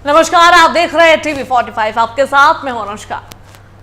नमस्कार, आप देख रहे हैं टीवी 45। आपके साथ मैं हूं अनुष्का।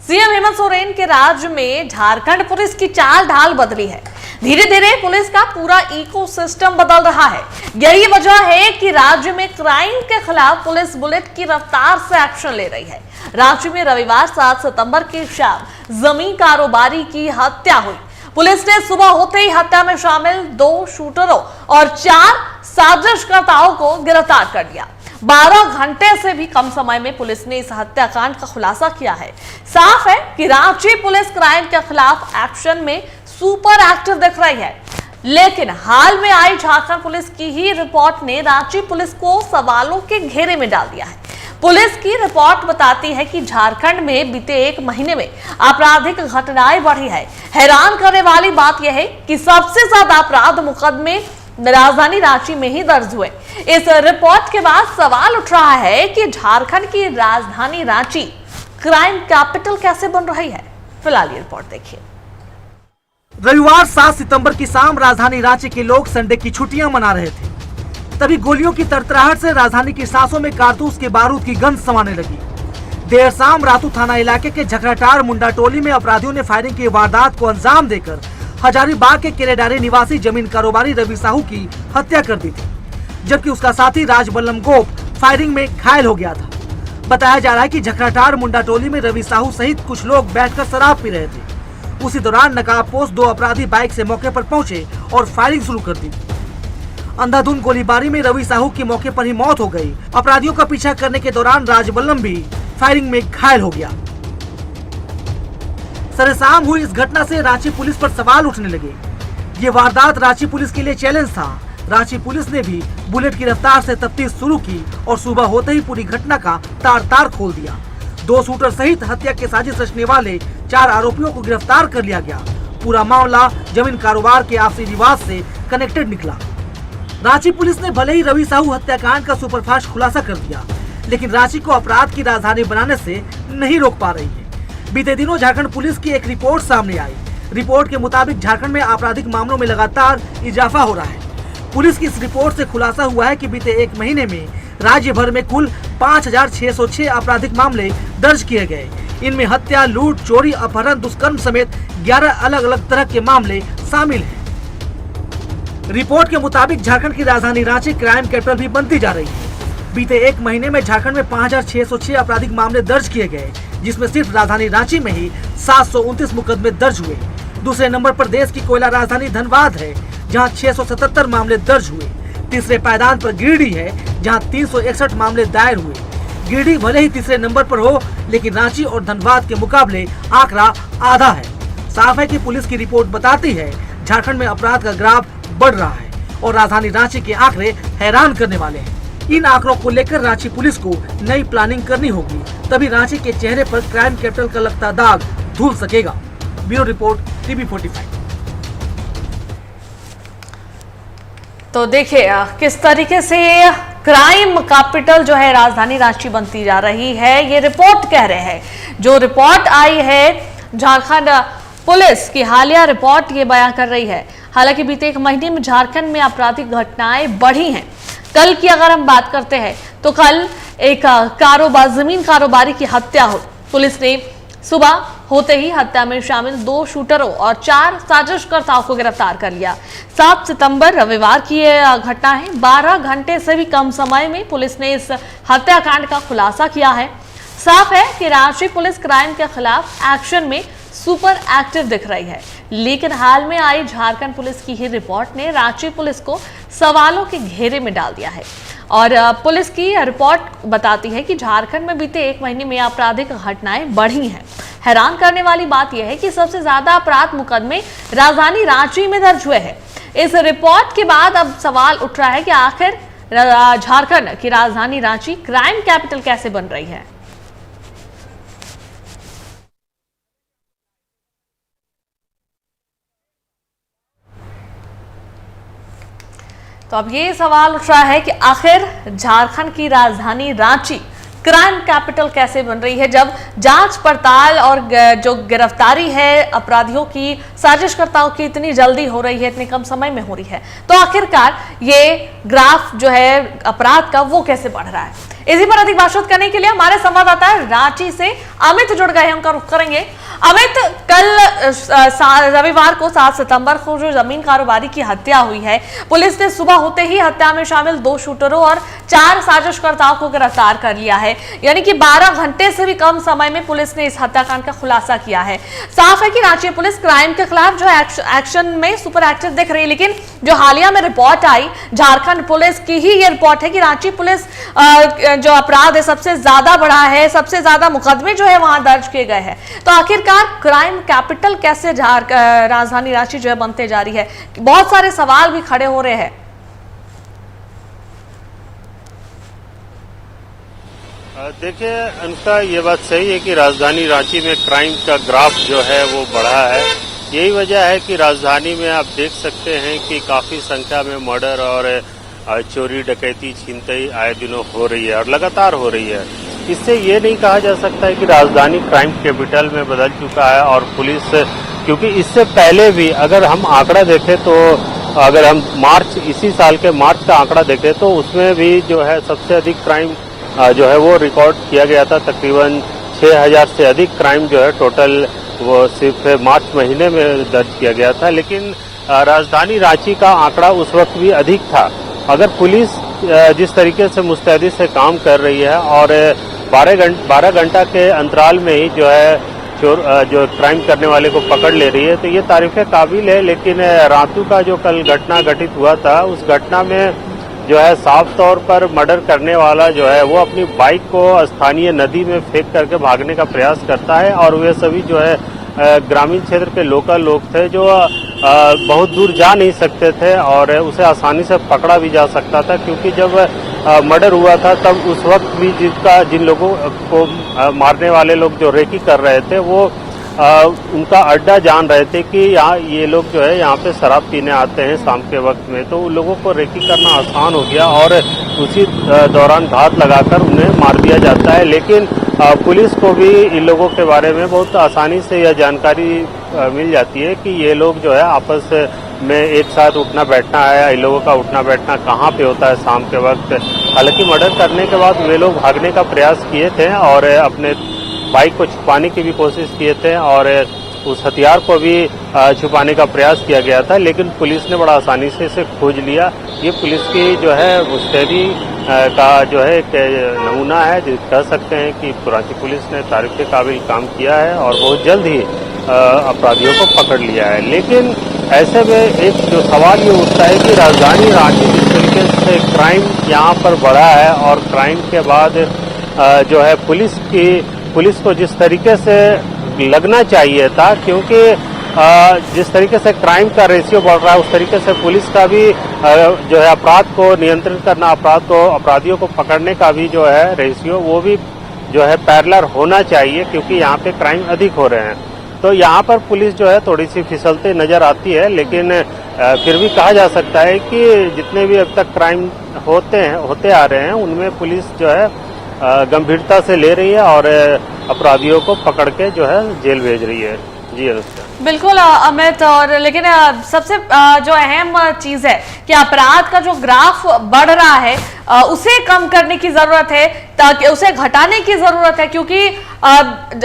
सीएम हेमंत सोरेन के राज में झारखंड पुलिस की चाल ढाल बदली है। धीरे धीरे पुलिस का पूरा इकोसिस्टम बदल रहा है। यही वजह है कि राज्य में क्राइम के खिलाफ पुलिस बुलेट की रफ्तार से एक्शन ले रही है। राज्य में रविवार 7 सितंबर की शाम जमीन कारोबारी की हत्या हुई। पुलिस ने सुबह होते ही हत्या में शामिल 2 शूटरों और 4 साजिशकर्ताओं को गिरफ्तार कर लिया। 12 घंटे से भी कम समय में पुलिस ने इस हत्याकांड का खुलासा किया है। साफ है कि रांची पुलिस क्राइम के खिलाफ एक्शन में सुपर एक्टिव दिख रही है। लेकिन हाल में आई झारखंड पुलिस की ही रिपोर्ट ने रांची पुलिस को सवालों के घेरे में डाल दिया है। पुलिस की रिपोर्ट बताती है कि झारखंड में बीते 1 महीने में आपराधिक घटनाएं बढ़ी है। हैरान करने वाली बात यह है कि सबसे ज्यादा अपराध मुकदमे राजधानी रांची में ही दर्ज हुए। इस रिपोर्ट के बाद सवाल उठ रहा है कि झारखंड की राजधानी रांची क्राइम कैपिटल कैसे बन रही है। फिलहाल ये रिपोर्ट देखिए। रविवार 7 सितंबर की शाम राजधानी रांची के लोग संडे की छुट्टियां मना रहे थे। तभी गोलियों की तरतराहट से राजधानी की सांसों में कारतूस के बारूद की गंध समाने लगी। देर शाम रातू थाना इलाके के झकराटार मुंडा टोली में अपराधियों ने फायरिंग की वारदात को अंजाम देकर हजारीबाग के केरेडारी निवासी जमीन कारोबारी रवि साहू की हत्या कर दी थी, जबकि उसका साथी राजबल्लम गोप फायरिंग में घायल हो गया था। बताया जा रहा है कि झकराटार मुंडा टोली में रवि साहू सहित कुछ लोग बैठकर शराब पी रहे थे। उसी दौरान नकाबपोश 2 अपराधी बाइक से मौके पर पहुंचे और फायरिंग शुरू कर दी। अंधाधुंध गोलीबारी में रवि साहू की मौके पर ही मौत हो गई। अपराधियों का पीछा करने के दौरान राजबल्लम भी फायरिंग में घायल हो गया। सरेआम हुई इस घटना से रांची पुलिस पर सवाल उठने लगे। ये वारदात रांची पुलिस के लिए चैलेंज था। रांची पुलिस ने भी बुलेट की रफ्तार से तफ्तीश शुरू की और सुबह होते ही पूरी घटना का तार खोल दिया। 2 शूटर सहित हत्या की साजिश रचने वाले 4 आरोपियों को गिरफ्तार कर लिया गया। पूरा मामला जमीन कारोबार के आपसी विवाद से कनेक्टेड निकला। रांची पुलिस ने भले ही रवि साहू हत्याकांड का सुपरफास्ट खुलासा कर दिया, लेकिन रांची को अपराध की राजधानी बनाने से नहीं रोक पा रही है। बीते दिनों झारखंड पुलिस की एक रिपोर्ट सामने आई। रिपोर्ट के मुताबिक झारखंड में आपराधिक मामलों में लगातार इजाफा हो रहा है। पुलिस की इस रिपोर्ट से खुलासा हुआ है कि बीते 1 महीने में राज्य भर में कुल 5606 आपराधिक मामले दर्ज किए गए। इनमें हत्या, लूट, चोरी, अपहरण, दुष्कर्म समेत 11 अलग अलग तरह के मामले शामिल हैं। रिपोर्ट के मुताबिक झारखंड की राजधानी रांची क्राइम कैपिटल भी बनती जा रही है। बीते 1 महीने में झारखंड में 5606 आपराधिक मामले दर्ज किए गए, जिसमें सिर्फ राजधानी रांची में ही 729 मुकदमे दर्ज हुए। दूसरे नंबर पर देश की कोयला राजधानी धनबाद है, जहां 677 मामले दर्ज हुए। तीसरे पायदान पर गिरिडीह है, जहां 361 मामले दायर हुए। गिरिडीह भले ही तीसरे नंबर पर हो, लेकिन रांची और धनबाद के मुकाबले आंकड़ा आधा है। साफ है कि पुलिस की रिपोर्ट बताती है झारखंड में अपराध का ग्राफ बढ़ रहा है और राजधानी रांची के आंकड़े हैरान करने वाले हैं। इन आंकड़ों को लेकर रांची पुलिस को नई प्लानिंग करनी होगी, तभी रांची के चेहरे पर क्राइम कैपिटल का लगता दाग धुल सकेगा। Bureau report TV 45। तो देखिए किस तरीके से क्राइम कैपिटल जो है राजधानी रांची बनती जा रही है, ये रिपोर्ट कह रहे हैं। जो रिपोर्ट आई है झारखंड पुलिस की हालिया रिपोर्ट ये बयान कर रही है। हालांकि बीते 1 महीने में झारखंड में आपराधिक घटनाएं बढ़ी हैं। कल की अगर हम बात करते हैं तो कल एक जमीन कारोबारी की हत्या हुई। पुलिस ने सुबह होते ही हत्या में शामिल 2 शूटरों और 4 साजिशकर्ताओं को गिरफ्तार कर लिया। 7 सितंबर रविवार की यह घटना है। 12 घंटे से भी कम समय में पुलिस ने इस हत्याकांड का खुलासा किया है। साफ है कि रांची पुलिस क्राइम के खिलाफ एक्शन में सुपर एक्टिव दिख रही है। लेकिन हाल में आई झारखंड पुलिस की ही रिपोर्ट ने रांची पुलिस को सवालों के घेरे में डाल दिया है। और पुलिस की रिपोर्ट बताती है कि झारखंड में बीते 1 महीने में आपराधिक घटनाएं बढ़ी हैं। हैरान करने वाली बात यह है कि सबसे ज्यादा अपराध मुकदमे राजधानी रांची में दर्ज हुए हैं। इस रिपोर्ट के बाद अब सवाल उठ रहा है कि आखिर झारखंड की राजधानी रांची क्राइम कैपिटल कैसे बन रही है। तो अब ये सवाल उठ रहा है कि आखिर झारखंड की राजधानी रांची क्राइम कैपिटल कैसे बन रही है जब जांच पड़ताल और जो गिरफ्तारी है अपराधियों की, साजिशकर्ताओं की इतनी जल्दी हो रही है, इतने कम समय में हो रही है, तो आखिरकार ये ग्राफ जो है अपराध का वो कैसे बढ़ रहा है? इसी पर अधिक बातचीत करने के लिए हमारे संवाददाता रांची से अमित जुड़ गए हैं, उनका रुख करेंगे। अमित, कल रविवार को 7 सितंबर को जो जमीन कारोबारी की हत्या हुई है, पुलिस ने सुबह होते ही हत्या में शामिल 2 शूटरों और 4 साजिशकर्ताओं को गिरफ्तार कर लिया है। यानी कि 12 घंटे से भी कम समय में पुलिस ने इस हत्याकांड का खुलासा किया है। साफ है कि रांची पुलिस क्राइम के खिलाफ जो एक्शन में सुपर एक्टिव दिख रही है, लेकिन जो हालिया में रिपोर्ट आई झारखंड पुलिस की ही ये रिपोर्ट है कि रांची पुलिस जो अपराध है सबसे ज्यादा बढ़ा है, सबसे ज्यादा मुकदमे जो है वहां दर्ज किए गए हैं। तो आखिरकार क्राइम कैपिटल कैसे राजधानी रांची जो है बनते जा रही है? बहुत सारे सवाल भी खड़े हो रहे हैं। देखिए अनुष्का, ये बात सही है कि राजधानी रांची में क्राइम का ग्राफ जो है वो बढ़ा है। यही वजह है कि राजधानी में आप देख सकते हैं कि काफी संख्या में मर्डर और चोरी, डकैती, छीनताई आए दिनों हो रही है और लगातार हो रही है। इससे ये नहीं कहा जा सकता है कि राजधानी क्राइम कैपिटल में बदल चुका है और पुलिस, क्योंकि इससे पहले भी अगर हम आंकड़ा देखें तो अगर हम इसी साल के मार्च का आंकड़ा देखें तो उसमें भी जो है सबसे अधिक क्राइम जो है वो रिकॉर्ड किया गया था। तकरीबन 6000 से अधिक क्राइम जो है टोटल वो सिर्फ मार्च महीने में दर्ज किया गया था। लेकिन राजधानी रांची का आंकड़ा उस वक्त भी अधिक था। अगर पुलिस जिस तरीके से मुस्तैदी से काम कर रही है और 12 घंटा के अंतराल में ही जो है जो क्राइम करने वाले को पकड़ ले रही है, तो ये तारीफ़े काबिल है। लेकिन रातू का जो कल घटना घटित हुआ था, उस घटना में जो है साफ तौर पर मर्डर करने वाला जो है वो अपनी बाइक को स्थानीय नदी में फेंक करके भागने का प्रयास करता है और वे सभी जो है ग्रामीण क्षेत्र के लोकल लोग थे जो बहुत दूर जा नहीं सकते थे और उसे आसानी से पकड़ा भी जा सकता था, क्योंकि जब मर्डर हुआ था तब उस वक्त भी जिन लोगों को मारने वाले लोग जो रेकी कर रहे थे वो उनका अड्डा जान रहे थे कि यहाँ ये लोग जो है यहाँ पे शराब पीने आते हैं शाम के वक्त में, तो उन लोगों को रेकी करना आसान हो गया और उसी दौरान घात लगाकर उन्हें मार दिया जाता है। लेकिन पुलिस को भी इन लोगों के बारे में बहुत आसानी से यह जानकारी मिल जाती है कि ये लोग जो है आपस में एक साथ उठना बैठना है, इन लोगों का उठना बैठना कहाँ पे होता है शाम के वक्त। हालांकि मर्डर करने के बाद वे लोग भागने का प्रयास किए थे और अपने बाइक को छुपाने की भी कोशिश किए थे और उस हथियार को भी छुपाने का प्रयास किया गया था, लेकिन पुलिस ने बड़ा आसानी से इसे खोज लिया। ये पुलिस की जो है मुस्तैदी का जो है एक नमूना है, जो कह सकते हैं कि रांची पुलिस ने तारीफ के काबिल काम किया है और बहुत जल्द ही अपराधियों को पकड़ लिया है। लेकिन ऐसे में एक जो सवाल ये उठता है कि राजधानी रांची जिस तरीके से क्राइम यहाँ पर बढ़ा है और क्राइम के बाद जो है पुलिस को जिस तरीके से लगना चाहिए था, क्योंकि जिस तरीके से क्राइम का रेशियो बढ़ रहा है उस तरीके से पुलिस का भी जो है अपराध को नियंत्रित करना, अपराधियों को पकड़ने का भी जो है रेशियो वो भी जो है पैरेलल होना चाहिए, क्योंकि यहाँ पे क्राइम अधिक हो रहे हैं। तो यहाँ पर पुलिस जो है थोड़ी सी फिसलते नजर आती है, लेकिन फिर भी कहा जा सकता है कि जितने भी अब तक क्राइम होते आ रहे हैं उनमें पुलिस जो है गंभीरता से ले रही है और अपराधियों को पकड़ के जो है जेल भेज रही है। जी अनुष्का। बिल्कुल अमित, और लेकिन सबसे जो अहम चीज है कि अपराध का जो ग्राफ बढ़ रहा है उसे कम करने की जरूरत है, ताकि उसे घटाने की जरूरत है, क्योंकि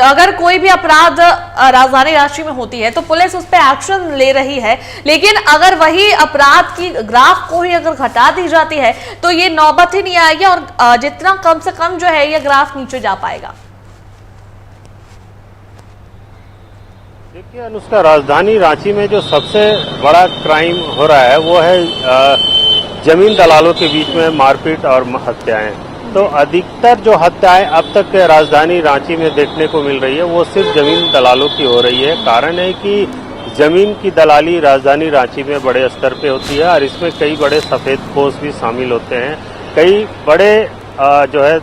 अगर कोई भी अपराध राजधानी रांची में होती है तो पुलिस उस पर एक्शन ले रही है, लेकिन अगर वही अपराध की ग्राफ को ही अगर घटा दी जाती है तो ये नौबत ही नहीं आएगी और जितना कम से कम जो है ये ग्राफ नीचे जा पाएगा। देखिए अनुष्का, राजधानी रांची में जो सबसे बड़ा क्राइम हो रहा है वो है जमीन दलालों के बीच में मारपीट और हत्याएं। तो अधिकतर जो हत्याएं अब तक राजधानी रांची में देखने को मिल रही है वो सिर्फ जमीन दलालों की हो रही है। कारण है कि जमीन की दलाली राजधानी रांची में बड़े स्तर पे होती है और इसमें कई बड़े सफेदपोश भी शामिल होते हैं। कई बड़े जो है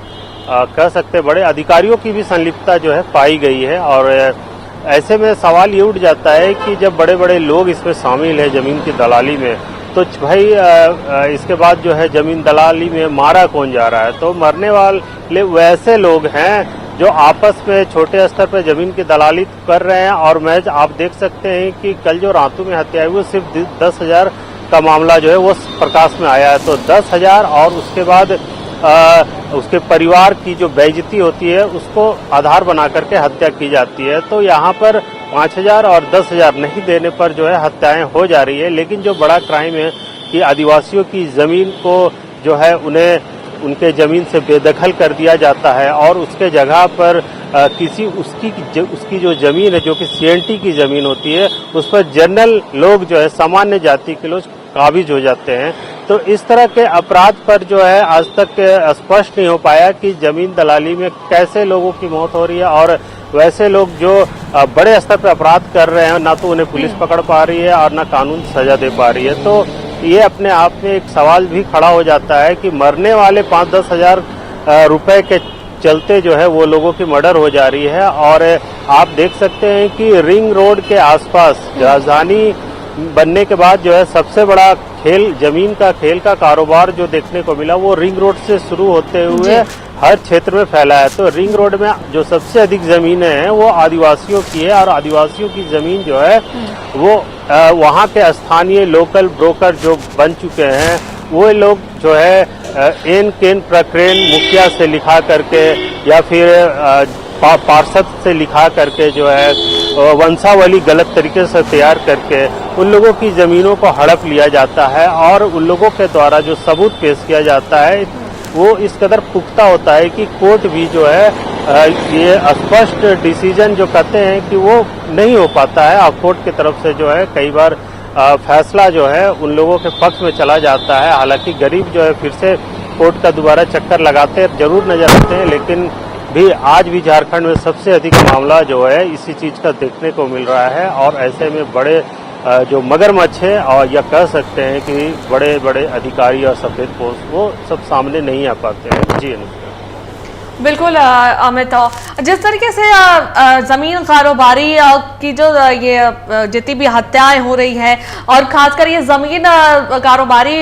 कह सकते बड़े अधिकारियों की भी संलिप्तता जो है पाई गई है और ऐसे में सवाल ये उठ जाता है कि जब बड़े बड़े लोग इसमें शामिल हैं जमीन की दलाली में, तो भाई इसके बाद जो है जमीन दलाली में मारा कौन जा रहा है? तो मरने वाले वैसे लोग हैं जो आपस में छोटे स्तर पर जमीन की दलाली कर रहे हैं। और महज आप देख सकते हैं कि कल जो रातू में हत्या हुई वो सिर्फ 10,000 का मामला जो है वो प्रकाश में आया है। तो 10,000 और उसके बाद उसके परिवार की जो बेइज्जती होती है उसको आधार बना करके हत्या की जाती है। तो यहाँ पर 5,000 और 10,000 नहीं देने पर जो है हत्याएं हो जा रही है। लेकिन जो बड़ा क्राइम है कि आदिवासियों की जमीन को जो है उन्हें उनके जमीन से बेदखल कर दिया जाता है और उसके जगह पर उसकी जो जमीन है जो कि सीएनटी की जमीन होती है उस पर जनरल लोग जो है सामान्य जाति के लोग काबिज हो जाते हैं। तो इस तरह के अपराध पर जो है आज तक स्पष्ट नहीं हो पाया कि जमीन दलाली में कैसे लोगों की मौत हो रही है और वैसे लोग जो बड़े स्तर पर अपराध कर रहे हैं ना तो उन्हें पुलिस पकड़ पा रही है और ना कानून सजा दे पा रही है। तो ये अपने आप में एक सवाल भी खड़ा हो जाता है कि मरने वाले 5-10 हजार रुपए के चलते जो है वो लोगों की मर्डर हो जा रही है। और आप देख सकते हैं कि रिंग रोड के आसपास राजधानी बनने के बाद जो है सबसे बड़ा जमीन का खेल का कारोबार जो देखने को मिला वो रिंग रोड से शुरू होते हुए हर क्षेत्र में फैला है। तो रिंग रोड में जो सबसे अधिक जमीनें हैं वो आदिवासियों की है और आदिवासियों की जमीन जो है वो वहाँ के स्थानीय लोकल ब्रोकर जो बन चुके हैं वो लोग जो है एन केन प्रकरण मुखिया से लिखा करके या फिर पार्षद से लिखा करके जो है वंशावली गलत तरीके से तैयार करके उन लोगों की जमीनों को हड़प लिया जाता है और उन लोगों के द्वारा जो सबूत पेश किया जाता है वो इस कदर पुख्ता होता है कि कोर्ट भी जो है ये स्पष्ट डिसीजन जो कहते हैं कि वो नहीं हो पाता है। और कोर्ट की तरफ से जो है कई बार फैसला जो है उन लोगों के पक्ष में चला जाता है। हालांकि गरीब जो है फिर से कोर्ट का दोबारा चक्कर लगाते जरूर नजर आते हैं, लेकिन भी आज भी झारखंड में सबसे अधिक मामला जो है इसी चीज का देखने को मिल रहा है। और ऐसे में बड़े जो मगरमच्छ है और या कह सकते हैं कि बड़े बड़े अधिकारी और सफेद पोस्ट वो सब सामने नहीं आ पाते हैं। जी अनुष्का। बिल्कुल अमित, जिस तरीके से जमीन कारोबारी की जो ये जितनी भी हत्याएं हो रही है और खासकर ये जमीन कारोबारी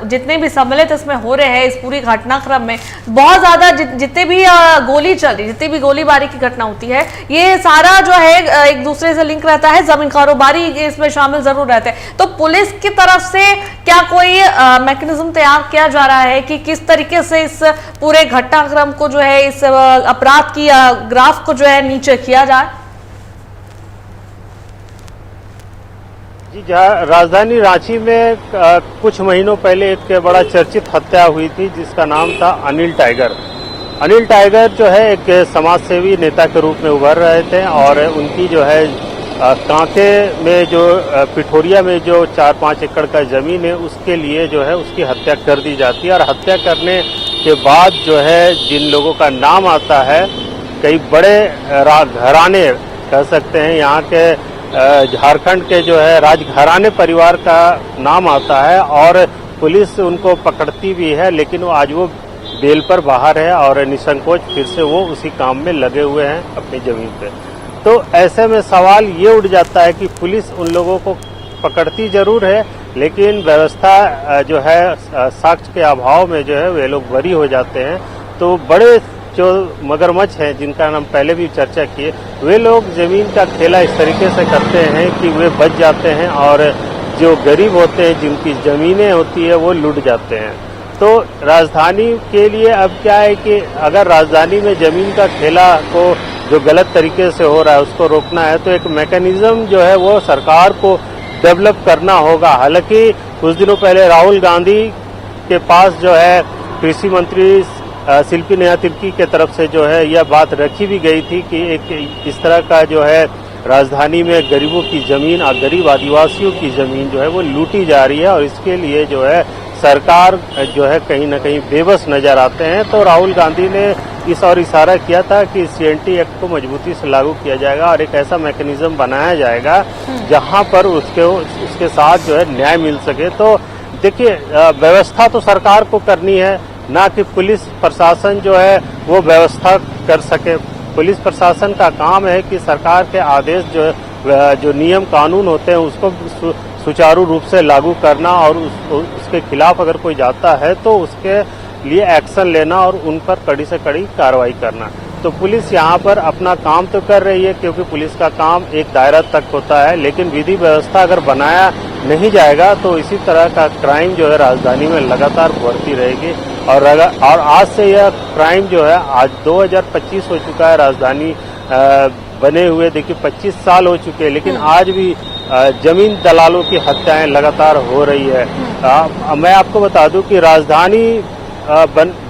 जितने भी सम्मिलित इसमें हो रहे हैं इस पूरी घटनाक्रम में बहुत ज्यादा जितने भी गोली चल रही जितनी भी गोलीबारी की घटना होती है ये सारा जो है एक दूसरे से लिंक रहता है, जमीन कारोबारी इसमें शामिल जरूर रहते हैं। तो पुलिस की तरफ से क्या कोई मैकेनिज्म तैयार किया जा रहा है कि किस तरीके से इस पूरे घटनाक्रम को जो है इस अपराध की ग्राफ को जो है नीचे किया जाए? जी, राजधानी रांची में कुछ महीनों पहले एक बड़ा चर्चित हत्या हुई थी जिसका नाम था अनिल टाइगर। अनिल टाइगर जो है एक समाजसेवी नेता के रूप में उभर रहे थे और उनकी जो है कांके में जो पिठोरिया में जो 4-5 एकड़ का जमीन है उसके लिए जो है उसकी हत्या कर दी जाती है। और हत्या करने के बाद जो है जिन लोगों का नाम आता है कई बड़े घराने कह सकते हैं यहाँ के झारखंड के जो है राजघराने परिवार का नाम आता है और पुलिस उनको पकड़ती भी है, लेकिन वो आज वो बेल पर बाहर है और निसंकोच फिर से वो उसी काम में लगे हुए हैं अपनी जमीन पे। तो ऐसे में सवाल ये उठ जाता है कि पुलिस उन लोगों को पकड़ती जरूर है लेकिन व्यवस्था जो है साक्ष्य के अभाव में जो है वे लोग बरी हो जाते हैं। तो बड़े जो मगरमच्छ हैं जिनका नाम पहले भी चर्चा किए वे लोग जमीन का खेला इस तरीके से करते हैं कि वे बच जाते हैं और जो गरीब होते हैं जिनकी जमीनें होती है वो लूट जाते हैं। तो राजधानी के लिए अब क्या है कि अगर राजधानी में जमीन का खेला को जो गलत तरीके से हो रहा है उसको रोकना है तो एक मैकेनिज्म जो है वो सरकार को डेवलप करना होगा। हालांकि कुछ दिनों पहले राहुल गांधी के पास जो है कृषि मंत्री शिल्पी नेहा तिर्की के तरफ से जो है यह बात रखी भी गई थी कि एक इस तरह का जो है राजधानी में गरीबों की जमीन और गरीब आदिवासियों की जमीन जो है वो लूटी जा रही है और इसके लिए जो है सरकार जो है कहीं ना कहीं बेबस नजर आते हैं। तो राहुल गांधी ने इस और इशारा किया था कि सीएनटी एक्ट को मजबूती से लागू किया जाएगा और एक ऐसा मैकेनिज्म बनाया जाएगा जहां पर उसके साथ जो है न्याय मिल सके। तो देखिए व्यवस्था तो सरकार को करनी है, ना कि पुलिस प्रशासन जो है वो व्यवस्था कर सके। पुलिस प्रशासन का काम है कि सरकार के आदेश जो नियम कानून होते हैं उसको सुचारू रूप से लागू करना और उसके खिलाफ अगर कोई जाता है तो उसके लिए एक्शन लेना और उन पर कड़ी से कड़ी कार्रवाई करना। तो पुलिस यहाँ पर अपना काम तो कर रही है, क्योंकि पुलिस का काम एक दायरा तक होता है, लेकिन विधि व्यवस्था अगर बनाया नहीं जाएगा तो इसी तरह का क्राइम जो है राजधानी में लगातार बढ़ती रहेगी। और आज से यह क्राइम जो है, आज 2025 हो चुका है राजधानी बने हुए, देखिए 25 साल हो चुके हैं, लेकिन आज भी जमीन दलालों की हत्याएं लगातार हो रही है। मैं आपको बता दूं कि राजधानी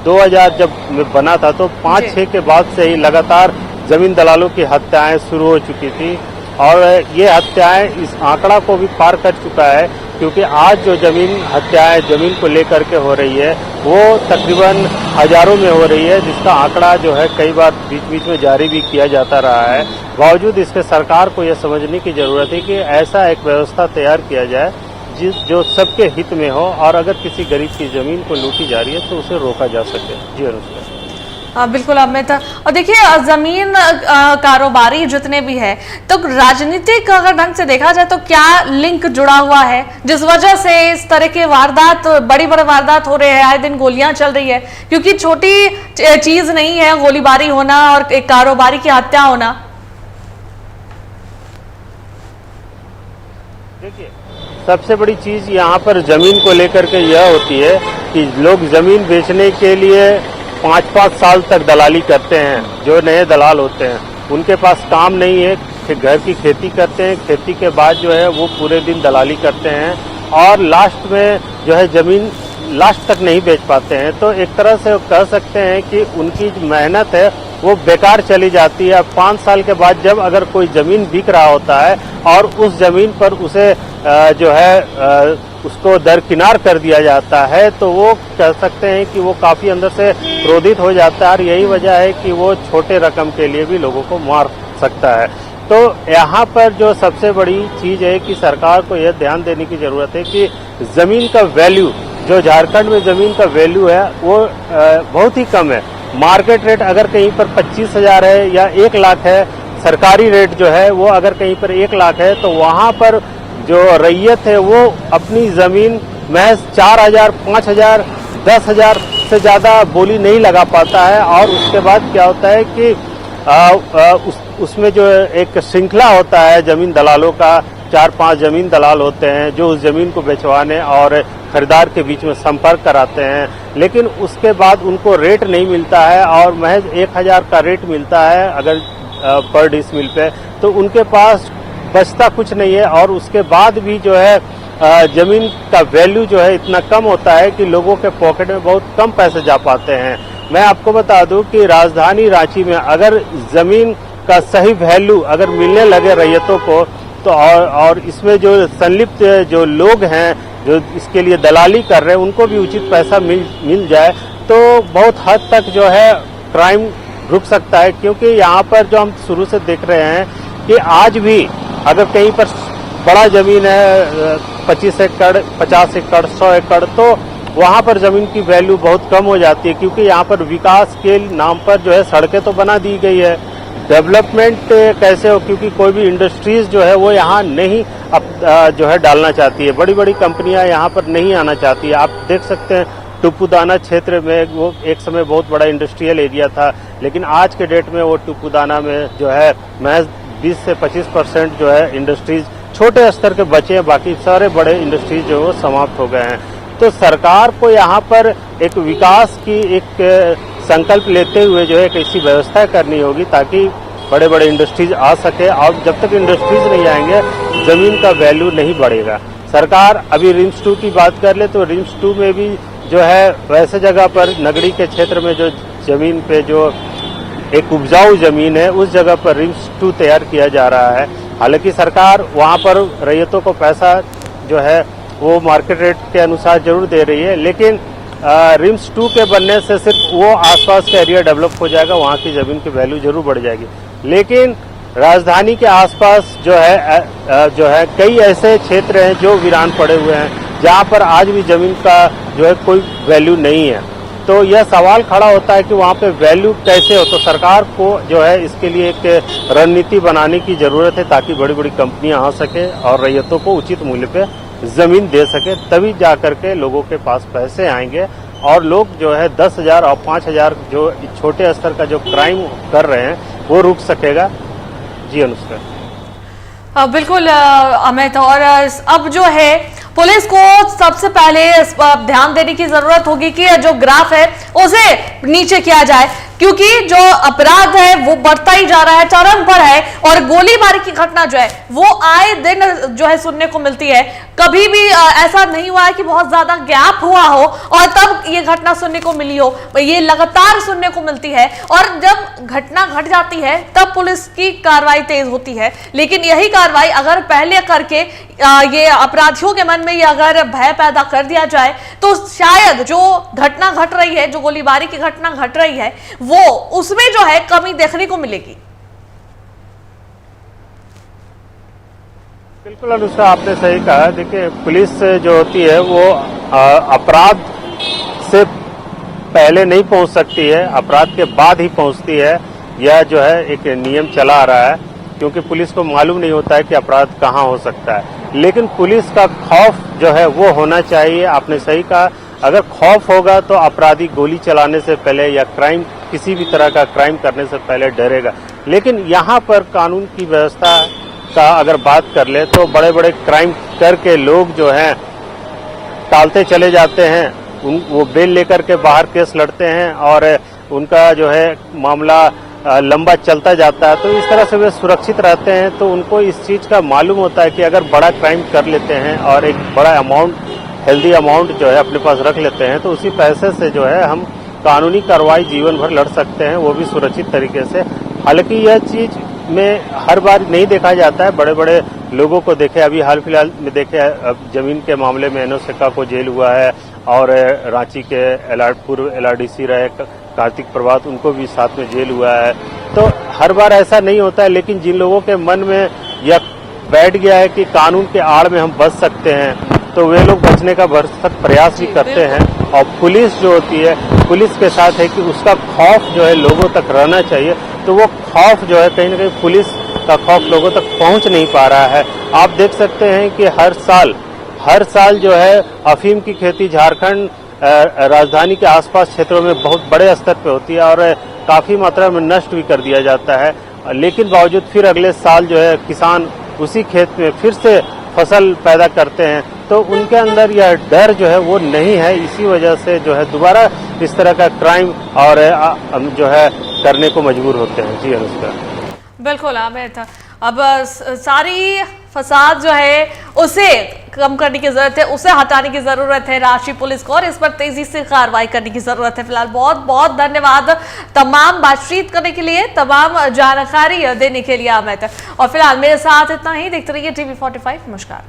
2000 जब बना था तो 5-6 के बाद से ही लगातार जमीन दलालों की हत्याएं शुरू हो चुकी थी, और ये हत्याएं इस आंकड़ा को भी पार कर चुका है, क्योंकि आज जो जमीन हत्याएं जमीन को लेकर के हो रही है वो तकरीबन हजारों में हो रही है, जिसका आंकड़ा जो है कई बार बीच बीच में जारी भी किया जाता रहा है। बावजूद इसके सरकार को यह समझने की जरूरत है कि ऐसा एक व्यवस्था तैयार किया जाए जो सबके हित में हो, और अगर किसी गरीब की जमीन को लूटी जा रही है तो उसे रोका जा सके। जी अनुष्का। बिल्कुल अमित, और देखिए जमीन कारोबारी जितने भी है, तो राजनीतिक अगर ढंग से देखा जाए तो क्या लिंक जुड़ा हुआ है जिस वजह से इस तरह के वारदात, बड़ी बड़ी वारदात हो रहे हैं, आए दिन गोलियां चल रही है, क्योंकि छोटी चीज नहीं है गोलीबारी होना और एक कारोबारी की हत्या होना। देखिए, सबसे बड़ी चीज यहाँ पर जमीन को लेकर के यह होती है कि लोग जमीन बेचने के लिए 5-5 साल तक दलाली करते हैं। जो नए दलाल होते हैं उनके पास काम नहीं है, घर की खेती करते हैं, खेती के बाद जो है वो पूरे दिन दलाली करते हैं और लास्ट में जो है जमीन लास्ट तक नहीं बेच पाते हैं। तो एक तरह से कह सकते हैं कि उनकी जो मेहनत है वो बेकार चली जाती है। 5 साल के बाद जब अगर कोई जमीन बिक रहा होता है और उस जमीन पर उसे जो है उसको दरकिनार कर दिया जाता है, तो वो कह सकते हैं कि वो काफी अंदर से क्रोधित हो जाता है, और यही वजह है कि वो छोटे रकम के लिए भी लोगों को मार सकता है। तो यहाँ पर जो सबसे बड़ी चीज है कि सरकार को यह ध्यान देने की जरूरत है कि जमीन का वैल्यू, जो झारखंड में जमीन का वैल्यू है वो बहुत ही कम है। मार्केट रेट अगर कहीं पर 25,000 है या 1 लाख है, सरकारी रेट जो है वो अगर कहीं पर 1 लाख है, तो वहाँ पर जो रैयत है वो अपनी जमीन महज 4,000, 5,000, 10,000 से ज्यादा बोली नहीं लगा पाता है। और उसके बाद क्या होता है कि उसमें जो एक श्रृंखला होता है जमीन दलालों का, 4-5 जमीन दलाल होते हैं जो उस जमीन को बेचवाने और खरीदार के बीच में संपर्क कराते हैं, लेकिन उसके बाद उनको रेट नहीं मिलता है और महज 1,000 का रेट मिलता है अगर पर डिसमिल पे, तो उनके पास बचता कुछ नहीं है। और उसके बाद भी जो है जमीन का वैल्यू जो है इतना कम होता है कि लोगों के पॉकेट में बहुत कम पैसे जा पाते हैं। मैं आपको बता दूं कि राजधानी रांची में अगर जमीन का सही वैल्यू अगर मिलने लगे रैयतों को, तो और इसमें जो संलिप्त जो लोग हैं जो इसके लिए दलाली कर रहे हैं उनको भी उचित पैसा मिल जाए, तो बहुत हद तक जो है क्राइम रुक सकता है। क्योंकि यहाँ पर जो हम शुरू से देख रहे हैं कि आज भी अगर कहीं पर बड़ा जमीन है 25 एकड़, 50 एकड़, 100 एकड़, तो वहाँ पर जमीन की वैल्यू बहुत कम हो जाती है, क्योंकि यहाँ पर विकास के नाम पर जो है सड़कें तो बना दी गई है। डेवलपमेंट कैसे हो, क्योंकि कोई भी इंडस्ट्रीज जो है वो यहाँ नहीं जो है डालना चाहती है, बड़ी बड़ी कंपनियां यहाँ पर नहीं आना चाहती है। आप देख सकते हैं टुपुदाना क्षेत्र में वो एक समय बहुत बड़ा इंडस्ट्रियल एरिया था, लेकिन आज के डेट में वो टुपुदाना में जो है महज 20 से 25% जो है इंडस्ट्रीज छोटे स्तर के बचे हैं, बाकी सारे बड़े इंडस्ट्रीज जो है वो समाप्त हो गए हैं। तो सरकार को यहाँ पर एक विकास की एक संकल्प लेते हुए जो है एक ऐसी व्यवस्था करनी होगी ताकि बड़े बड़े इंडस्ट्रीज आ सके, और जब तक इंडस्ट्रीज नहीं आएंगे जमीन का वैल्यू नहीं बढ़ेगा। सरकार अभी रिम्स 2 की बात कर ले तो रिम्स 2 में भी जो है वैसे जगह पर नगरी के क्षेत्र में जो जमीन पे जो एक उपजाऊ जमीन है उस जगह पर रिम्स 2 तैयार किया जा रहा है। हालांकि सरकार वहां पर रैयतों को पैसा जो है वो मार्केट रेट के अनुसार जरूर दे रही है, लेकिन रिम्स 2 के बनने से सिर्फ वो आसपास का एरिया डेवलप हो जाएगा, वहाँ की जमीन की वैल्यू जरूर बढ़ जाएगी। लेकिन राजधानी के आसपास जो है कई ऐसे क्षेत्र हैं जो वीरान पड़े हुए हैं, जहाँ पर आज भी जमीन का जो है कोई वैल्यू नहीं है। तो यह सवाल खड़ा होता है कि वहाँ पे वैल्यू कैसे हो। तो सरकार को जो है इसके लिए एक रणनीति बनाने की जरूरत है ताकि बड़ी बड़ी कंपनियां आ सके और रैयतों को उचित मूल्य पे जमीन दे सके, तभी जाकर के लोगों के पास पैसे आएंगे और लोग जो है 10,000 और 5,000 जो छोटे स्तर का जो क्राइम कर रहे हैं वो रुक सकेगा। जी अनुष्का। बिल्कुल अमित, और अब जो है पुलिस को सबसे पहले इस पर ध्यान देने की जरूरत होगी कि जो ग्राफ है उसे नीचे किया जाए, क्योंकि जो अपराध है वो बढ़ता ही जा रहा है, चरम पर है। और गोलीबारी की घटना जो है वो आए दिन जो है सुनने को मिलती है। कभी भी ऐसा नहीं हुआ है कि बहुत ज्यादा गैप हुआ हो और तब ये घटना सुनने को मिली हो, ये लगातार सुनने को मिलती है। और जब घटना घट जाती है तब पुलिस की कार्रवाई तेज होती है, लेकिन यही कार्रवाई अगर पहले करके ये अपराधियों के मन में ये अगर भय पैदा कर दिया जाए तो शायद जो घटना घट रही है, जो गोलीबारी की घटना घट रही है, वो उसमें जो है कमी देखने को मिलेगी। बिल्कुल अनुष्का, आपने सही कहा। देखिए, पुलिस जो होती है वो अपराध से पहले नहीं पहुंच सकती है, अपराध के बाद ही पहुंचती है। यह जो है एक नियम चला आ रहा है, क्योंकि पुलिस को मालूम नहीं होता है कि अपराध कहां हो सकता है। लेकिन पुलिस का खौफ जो है वो होना चाहिए। आपने सही कहा, अगर खौफ होगा तो अपराधी गोली चलाने से पहले या क्राइम, किसी भी तरह का क्राइम करने से पहले डरेगा। लेकिन यहाँ पर कानून की व्यवस्था का अगर बात कर ले तो बड़े बड़े क्राइम करके लोग जो हैं टालते चले जाते हैं, वो बेल लेकर के बाहर केस लड़ते हैं और उनका जो है मामला लंबा चलता जाता है। तो इस तरह से वे सुरक्षित रहते हैं। तो उनको इस चीज का मालूम होता है कि अगर बड़ा क्राइम कर लेते हैं और एक बड़ा अमाउंट, हेल्दी अमाउंट जो है अपने पास रख लेते हैं, तो उसी पैसे से जो है हम कानूनी कार्रवाई जीवन भर लड़ सकते हैं, वो भी सुरक्षित तरीके से। हालांकि यह चीज में हर बार नहीं देखा जाता है। बड़े बड़े लोगों को देखे, अभी हाल फिलहाल में देखे, जमीन के मामले में एनो सिक्का को जेल हुआ है और रांची के पूर्व LRDC रहे कार्तिक प्रभात, उनको भी साथ में जेल हुआ है। तो हर बार ऐसा नहीं होता है, लेकिन जिन लोगों के मन में यह बैठ गया है कि कानून के आड़ में हम बच सकते हैं, तो वे लोग बचने का भरसक प्रयास भी करते हैं। और पुलिस जो होती है, पुलिस के साथ है कि उसका खौफ जो है लोगों तक रहना चाहिए। तो वो खौफ जो है कहीं ना कहीं पुलिस का खौफ लोगों तक पहुंच नहीं पा रहा है। आप देख सकते हैं कि हर साल जो है अफीम की खेती झारखंड राजधानी के आसपास क्षेत्रों में बहुत बड़े स्तर पे होती है और काफी मात्रा में नष्ट भी कर दिया जाता है। लेकिन बावजूद फिर अगले साल जो है किसान उसी खेत में फिर से फसल पैदा करते हैं, तो उनके अंदर यह डर जो है वो नहीं है। इसी वजह से जो है दोबारा इस तरह का क्राइम और जो है करने को मजबूर होते हैं। जी अनुष्का। बिल्कुल अमित, अब सारी फसाद जो है उसे कम करने की जरूरत है, उसे हटाने की जरूरत है रांची पुलिस को, और इस पर तेजी से कार्रवाई करने की जरूरत है। फिलहाल बहुत बहुत धन्यवाद तमाम बातचीत करने के लिए, तमाम जानकारी देने के लिए अमित। और फिलहाल मेरे साथ इतना ही। देखते रहिए TV45। नमस्कार।